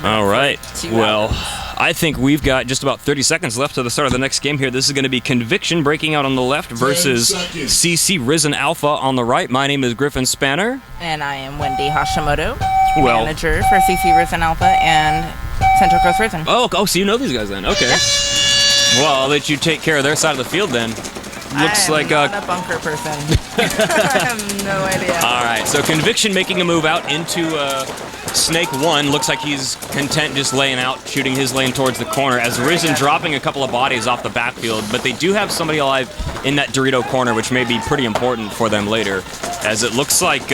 All right. Well, I think we've got just about 30 seconds left to the start of the next game here. This is going to be Conviction breaking out on the left versus CC Risen Alpha on the right. My name is Griffin Spanner. And I am Wendy Hashimoto, manager for CC Risen Alpha and Central Coast Risen. Oh, so you know these guys then. Okay. Yeah. Well, I'll let you take care of their side of the field then. Looks like I'm not a bunker person. I have no idea. All right, so Conviction making a move out into Snake 1. Looks like he's content just laying out, shooting his lane towards the corner, as Risen dropping a couple of bodies off the backfield. But they do have somebody alive in that Dorito corner, which may be pretty important for them later, as it looks like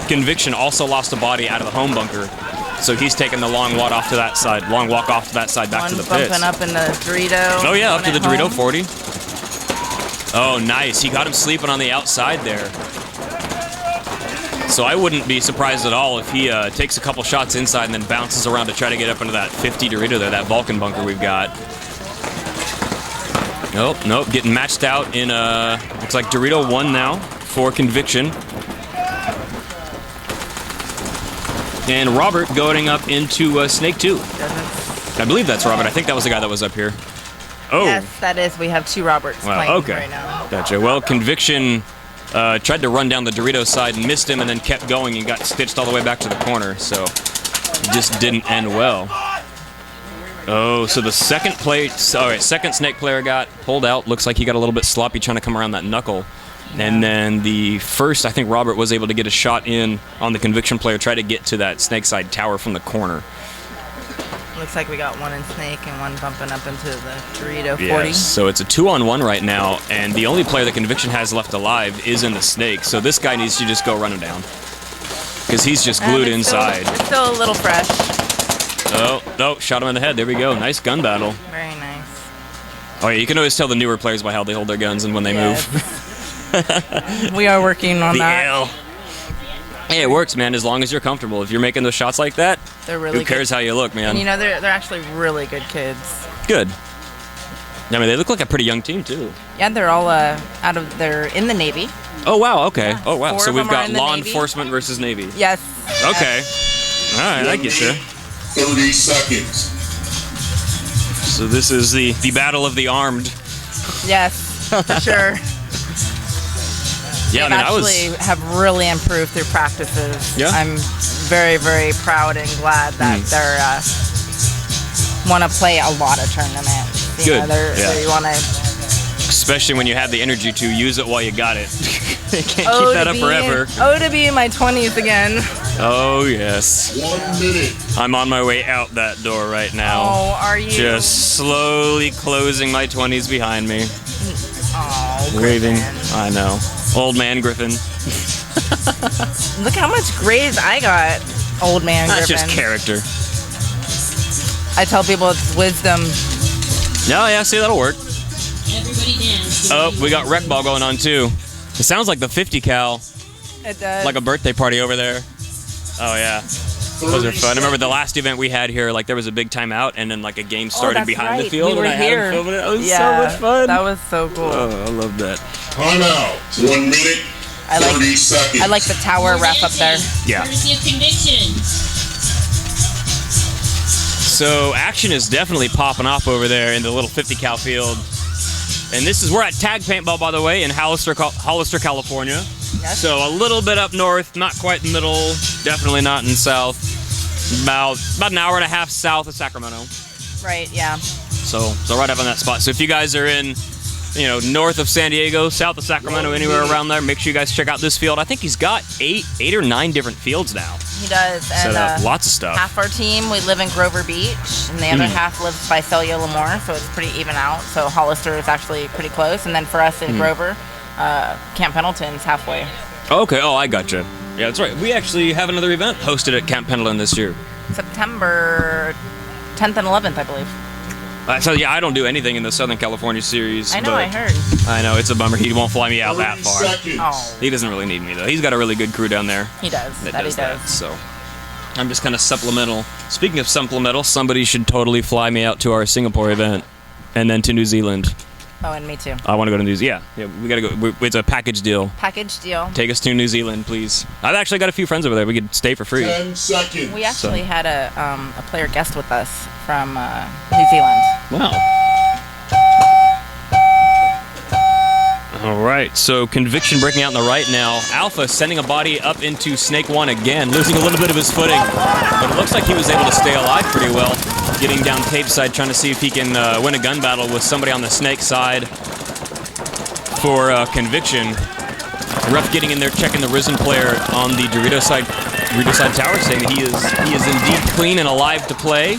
Conviction also lost a body out of the home bunker. So he's taking the long walk off to that side, back to the pits. Bumping up in the Dorito. Oh yeah, up to the Dorito 40. Oh, nice. He got him sleeping on the outside there. So I wouldn't be surprised at all if he takes a couple shots inside and then bounces around to try to get up into that 50 Dorito there, that Vulcan bunker we've got. Nope, getting matched out in, looks like Dorito 1 now for Conviction. And Robert going up into Snake 2. I believe that's Robert. I think that was the guy that was up here. Oh. Yes, that is. We have two Roberts playing right now. Gotcha. Well, Conviction tried to run down the Dorito side and missed him and then kept going and got stitched all the way back to the corner. So it just didn't end well. Oh, so the second Snake player got pulled out. Looks like he got a little bit sloppy trying to come around that knuckle. And then the first, I think Robert was able to get a shot in on the Conviction player, try to get to that Snake side tower from the corner. Looks like we got one in Snake and one bumping up into the Dorito 40. Yes, so it's a 2-on-1 right now, and the only player that Conviction has left alive is in the Snake, so this guy needs to just go run him down. Because he's just glued inside. It's still a little fresh. Oh, shot him in the head. There we go. Nice gun battle. Very nice. Oh yeah, you can always tell the newer players by how they hold their guns and when they move. We are working on that. L. Hey, it works, man, as long as you're comfortable. If you're making those shots like that, they're really who cares how you look, man? And you know, they're actually really good kids. Good. I mean, they look like a pretty young team, too. Yeah, they're all they're in the Navy. Oh, wow, okay. Yeah, oh, wow. So we've got law Navy. enforcement versus Navy. Yes. Okay. Yes. All right, I get you. 30 seconds. So this is the battle of the armed. Yes, for sure. Yeah, They actually have really improved through practices. Yeah. I'm very, very proud and glad that they're want to play a lot of tournaments. Good. They want to. Especially when you have the energy to use it while you got it. You can't keep that up forever. To be in my 20s again. Oh, yes. 1 minute. I'm on my way out that door right now. Oh, are you? Just slowly closing my 20s behind me. Oh, Waving. Griffin. I know. Old man Griffin. Look how much grades I got, old man That's Griffin. just character. I tell people it's wisdom. No, yeah, see, that'll work. Everybody dance. Oh, we got rec ball going on, too. It sounds like the 50 cal. It does. Like a birthday party over there. Oh, yeah. Those are fun. I remember the last event we had here, like there was a big timeout and then like a game started behind the field We were and I here. had filming it. It was so Yeah, much fun. That was so cool. Oh, I love that. Timeout. 1 minute. I like 30 seconds. I like the tower wrap up there. Yeah. Courtesy of Conviction. So action is definitely popping off over there in the little 50 cal field. And we're at Tag Paintball, by the way, in Hollister, California. Yes. So a little bit up north, not quite in the middle, definitely not in south. About an hour and a half south of Sacramento. Right, yeah. So right up on that spot. So if you guys are in, north of San Diego, south of Sacramento, anywhere around there, make sure you guys check out this field. I think he's got eight or nine different fields now. He does. And Set up lots of stuff. half our team, we live in Grover Beach, and the other half lives by Celia Lemoore, so it's pretty even out. So Hollister is actually pretty close. And then for us in Grover, Camp Pendleton's halfway. Okay, I gotcha. Yeah, that's right. We actually have another event hosted at Camp Pendleton this year. September 10th and 11th, I believe. So yeah, I don't do anything in the Southern California series. I know, but I heard. I know, it's a bummer. He won't fly me out that 30 far. seconds. Oh, He doesn't really need me, though. He's got a really good crew down there he does. that That does he does. that. So I'm just kind of supplemental. Speaking of supplemental, somebody should totally fly me out to our Singapore event and then to New Zealand. Oh, and me too. I want to go to New Zealand. Yeah, we got to go. It's a package deal. Package deal. Take us to New Zealand, please. I've actually got a few friends over there. We could stay for free. 10 seconds. We actually had a player guest with us from New Zealand. Wow. All right, so Conviction breaking out in the right now. Alpha sending a body up into Snake 1 again, losing a little bit of his footing. But it looks like he was able to stay alive pretty well. Getting down tape side, trying to see if he can win a gun battle with somebody on the Snake side for Conviction. Ref getting in there, checking the Risen player on the Dorito side tower, saying that he is indeed clean and alive to play.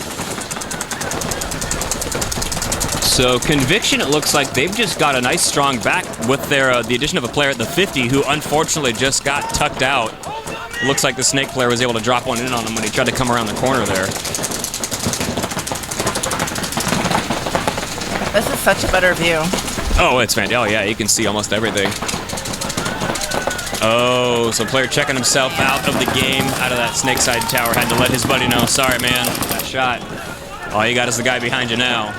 So Conviction, it looks like they've just got a nice strong back with their the addition of a player at the 50 who unfortunately just got tucked out. It looks like the Snake player was able to drop one in on him when he tried to come around the corner there. This is such a better view. Oh, it's fantastic. Oh, yeah, you can see almost everything. Oh, so player checking himself out of the game, out of that Snake side tower. Had to let his buddy know, sorry, man, got shot. All you got is the guy behind you now.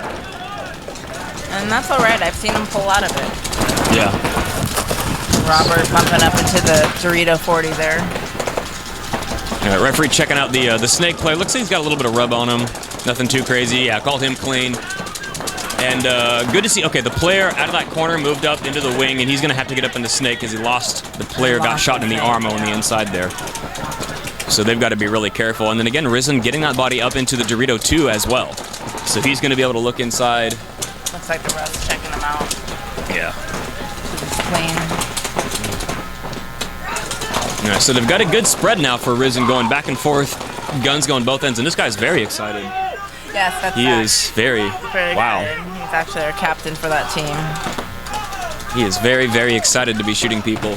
And that's all right. I've seen him pull out of it. Yeah. Robert bumping up into the Dorito 40 there. All right, referee checking out the Snake player. Looks like he's got a little bit of rub on him. Nothing too crazy. Yeah, called him clean. And good to see. Okay, the player out of that corner moved up into the wing, and he's going to have to get up in the Snake because the player got shot in the arm on the inside there. So they've got to be really careful. And then again, Risen getting that body up into the Dorito 2 as well. So he's going to be able to look inside. Looks like the ref's checking him out. Yeah. It's clean. All right, so they've got a good spread now for Risen, going back and forth, guns going both ends, and this guy's very excited. Yes, that's He is very wow. Good. He's actually our captain for that team. He is very, very excited to be shooting people,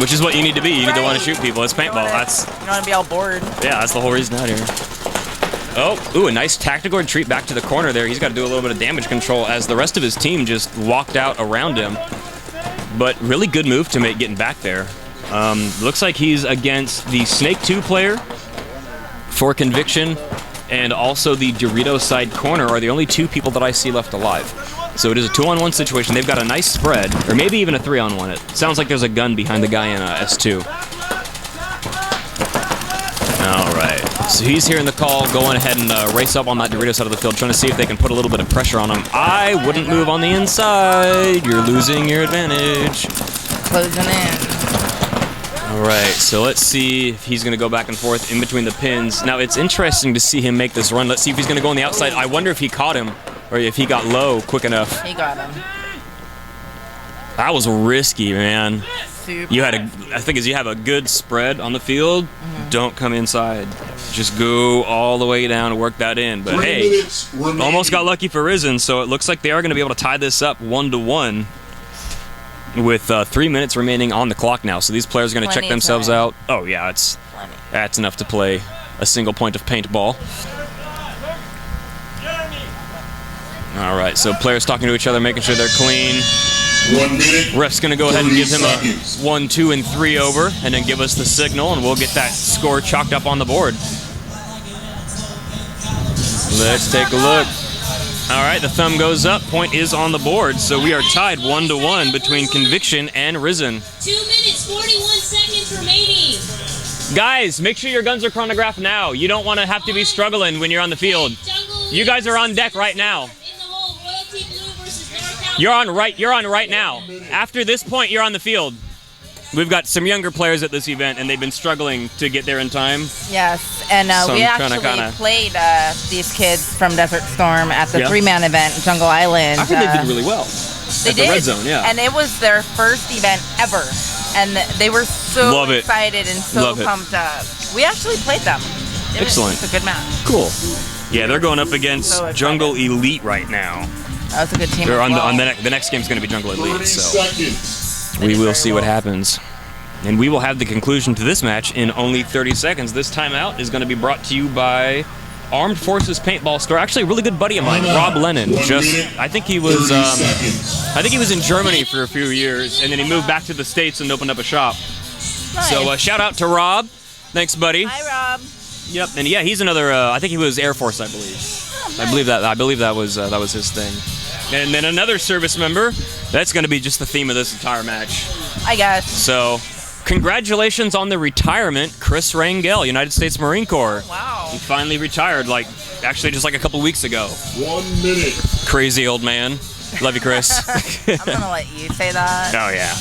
which is what you need to be. You need to want to shoot people. It's paintball. You don't want to be all bored. Yeah, that's the whole reason out here. Oh, ooh, a nice tactical retreat back to the corner there. He's got to do a little bit of damage control as the rest of his team just walked out around him. But really good move to make getting back there. Looks like he's against the Snake 2 player for Conviction, and also the Dorito side corner are the only two people that I see left alive. So it is a 2-on-1 situation. They've got a nice spread, or maybe even a 3-on-1. It sounds like there's a gun behind the guy in S2. All right, so he's hearing the call, going ahead and race up on that Dorito side of the field, trying to see if they can put a little bit of pressure on him. I wouldn't move on the inside. You're losing your advantage. Closing in. All right, so let's see if he's going to go back and forth in between the pins. Now, it's interesting to see him make this run. Let's see if he's going to go on the outside. I wonder if he caught him or if he got low quick enough. He got him. That was risky, man. Super. You had I think as you have a good spread on the field, don't come inside. Just go all the way down and work that in. But 3 hey, minutes remaining. almost got lucky for Risen, so it looks like they are going to be able to tie this up 1-1 with 3 minutes remaining on the clock now. So these players are going to check Plenty of themselves time. out. Oh yeah, that's enough to play a single point of paintball. All right, so players talking to each other, making sure they're clean. 1 minute. Ref's going to go ahead and give him a 30 1, 2, and 3 over, and then give us the signal, and we'll get that score chalked up on the board. Let's take a look. All right, the thumb goes up. Point is on the board, so we are tied 1-1 between Conviction and Risen. 2 minutes, 41 seconds remaining. Guys, make sure your guns are chronographed now. You don't want to have to be struggling when you're on the field. You guys are on deck right now. In the hole, Royalty Blue versus NORCAL. You're on right now. After this point, you're on the field. We've got some younger players at this event, and they've been struggling to get there in time. Yes, and So we I'm trying to actually kinda- played these kids from Desert Storm at the Yeah. 3-man event, Jungle Island. I heard they did really well. They at did. the Red Zone, yeah. And it was their first event ever. And they were so Love it. excited and so Love it. pumped up. We actually played them. Excellent. It was a good match. Cool. Yeah, they're going up against So excited. Jungle Elite right now. That was a good team. They're as on well. the next game's going to be Jungle 30 Elite, so seconds. we did will very see what well. happens. And we will have the conclusion to this match in only 30 seconds. This timeout is going to be brought to you by Armed Forces Paintball Store. Actually, a really good buddy of mine, Rob Lennon. 1 minute, I think he was 30 seconds. I think he was in Germany for a few years, and then he moved back to the States and opened up a shop. Nice. So shout out to Rob. Thanks, buddy. Hi, Rob. Yep, and yeah, he's another. I think he was Air Force, I believe. Oh, I believe that was his thing. And then another service member. That's going to be just the theme of this entire match. I guess. So, congratulations on the retirement, Chris Rangel, United States Marine Corps. Wow. He finally retired, actually just like a couple weeks ago. 1 minute. Crazy old man. Love you, Chris. I'm gonna let you say that. Oh yeah.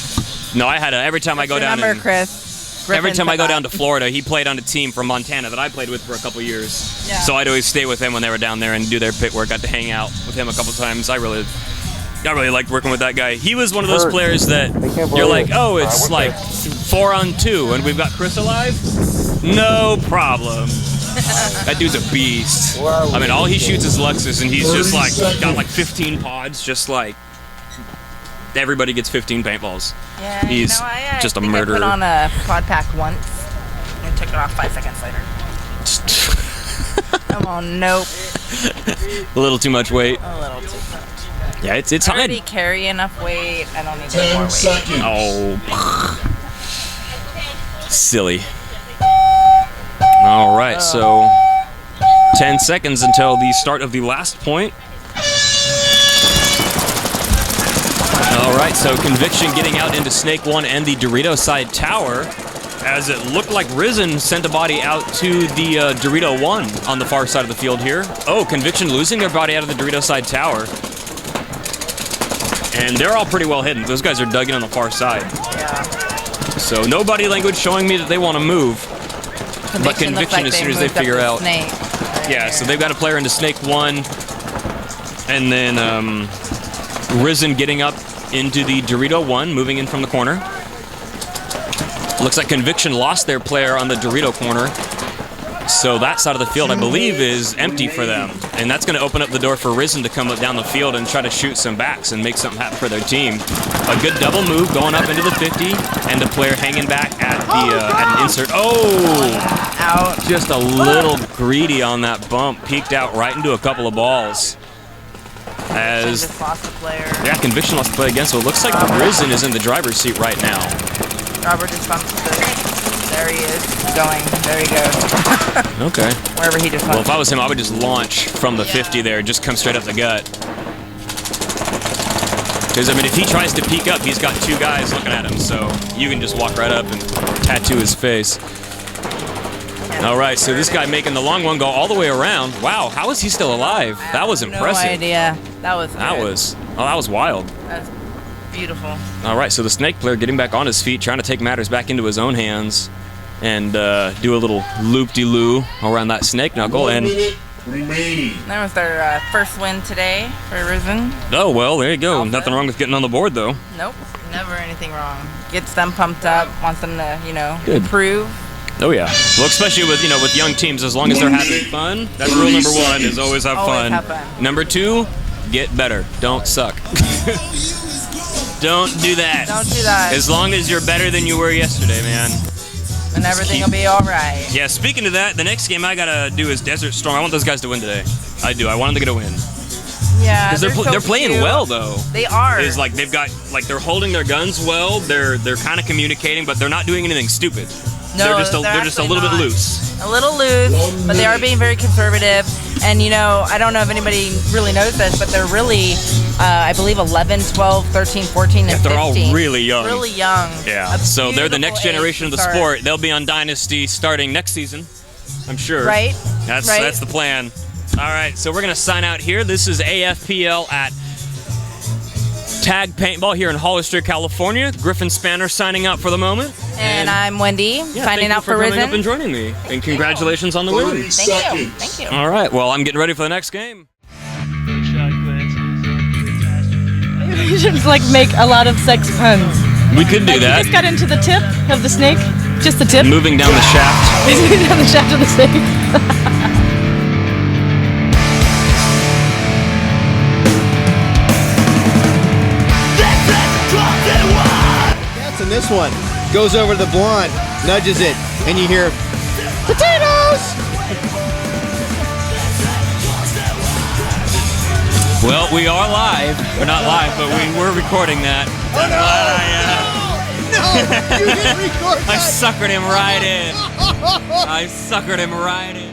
No, I had every time I go down. Remember, Chris. Every Griffan time I said go that. down to Florida, he played on a team from Montana that I played with for a couple years. Yeah. So I'd always stay with him when they were down there and do their pit work. Got to hang out with him a couple times. I really liked working with that guy. He was one of those players that you're like, oh, it's like 4-on-2, and we've got Chris alive. No problem. That dude's a beast. I mean, all he shoots is Luxus, and he's just got 15 pods, just like everybody gets 15 paintballs. Yeah, He's I just a think murderer. I put on a pod pack once and took it off 5 seconds later. Come on, nope. A little too much weight. A little too much. Yeah, it's I hard. already carry enough weight. I don't need any more 10 weight. seconds. Oh, silly. All right, so 10 seconds until the start of the last point. All right, so Conviction getting out into Snake 1 and the Dorito side tower, as it looked like Risen sent a body out to the Dorito 1 on the far side of the field here. Oh, Conviction losing their body out of the Dorito side tower. And they're all pretty well hidden. Those guys are dug in on the far side. Yeah. So no body language showing me that they want to move. But Conviction looks Conviction, like as soon as they moved up figure to out. Snake. Yeah, so they've got a player into Snake 1. And then Risen getting up into the Dorito 1, moving in from the corner. Looks like Conviction lost their player on the Dorito corner. So that side of the field, I believe, is empty for them. And that's going to open up the door for Risen to come up down the field and try to shoot some backs and make something happen for their team. A good double move going up into the 50, and the player hanging back at the at an insert. Oh! Out. Just a little greedy on that bump. Peeked out right into a couple of balls. As Just lost the player. yeah, Conviction lost the play again, so it looks like the Risen is in the driver's seat right now. Robert just bumped the. There he is. Going. There he goes. Okay. Wherever he just went. Well, if I was him, I would just launch from the 50 there, just come straight up the gut. Because, I mean, if he tries to peek up, he's got two guys looking at him, so you can just walk right up and tattoo his face. All right, so this guy making the long one go all the way around. Wow, how is he still alive? That was impressive. No idea. That was good. That was wild. That's beautiful. All right, so the Snake player getting back on his feet, trying to take matters back into his own hands and do a little loop-de-loo around that Snake knuckle. 1 And minute remaining. That was their first win today for Risen. oh, well, there you go. Alpha. Nothing wrong with getting on the board, though. Nope. Never anything wrong. Gets them pumped up. Wants them to, Good. improve. Oh yeah. Well, especially with with young teams, as long as they're having fun. That's rule number 1: is always have Always fun. have fun. Number 2, get better. Don't suck. Don't do that. Don't do that. As long as you're better than you were yesterday, man. And everything will be all right. Yeah. Speaking of that, the next game I gotta do is Desert Storm. I want those guys to win today. I do. I want them to get a win Yeah. because they're playing cute. well though. They are. Is like they've got they're holding their guns well. They're kind of communicating, but they're not doing anything stupid. No, they're just a actually little bit not. loose. A little loose, but they are being very conservative. And, I don't know if anybody really knows this, but they're really, I believe, 11, 12, 13, 14, and 15. They're all really young. Really young. Yeah. A So they're the beautiful next generation of age the to sport. They'll be on Dynasty starting next season, I'm sure. Right. That's the plan. All right. So we're gonna sign out here. This is AFPL at Tag Paintball here in Hollister, California. Griffin Spanner signing out for the moment. And I'm Wendy, signing out for coming Risen. up and joining me. And congratulations on the win. 30 Thank you. seconds. Thank you. All right. Well, I'm getting ready for the next game. We should make a lot of sex puns. We could do He that. just got into the tip of the snake. Just the tip. Moving down the shaft. Moving down the shaft of the snake. And this one goes over to the blonde, nudges it, and you hear potatoes. Well, we are live. We're not live, but we were recording that. I'm glad No, you didn't record I that. suckered him right in. I suckered him right in.